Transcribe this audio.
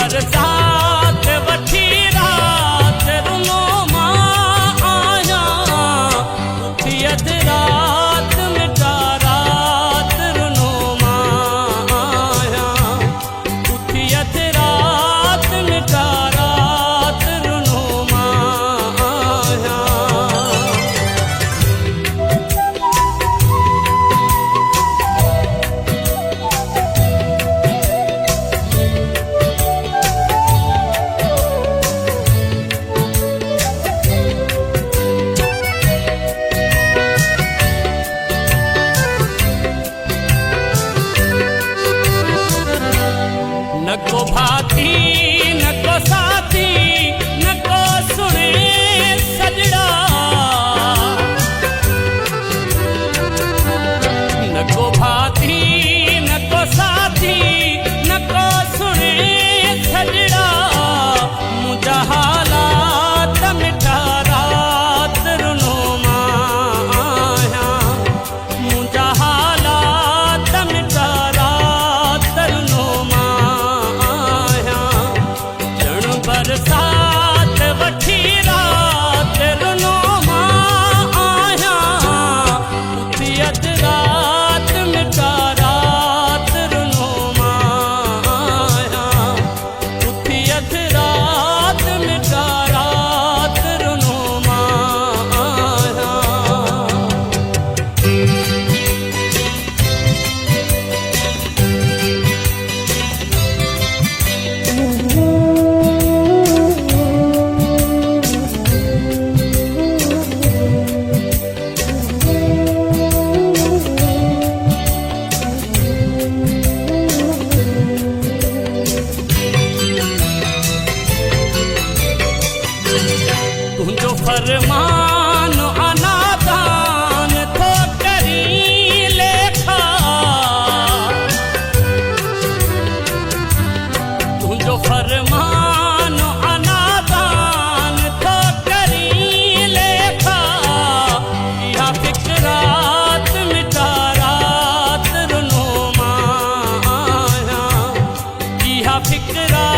बरसात वठी रात रुनो मां आया उठी अध रात मिटा रात रुनो मां आया उठी अध रात मिटा रात रुनो मां आया। न को भाती न को साथी न को सुने सजड़ा न को भाती न को साथी न को सुने सजड़ा मुझा हालात मिटा रात रुनो मां आया मुझा हालात मिटा रात रुनो बरसात वठी रात रुनो मां आया उठी अध रात मिटा रात रुनो मां आया उठी अध रात मिटा रात रुनो मां आया। तुझो फरमान अनादान थो करी लेखा तुझो फरमान अनादान थो करी लेखा इहा फिक्रात मिटा रात रुनो मां आया इहा फिक्रात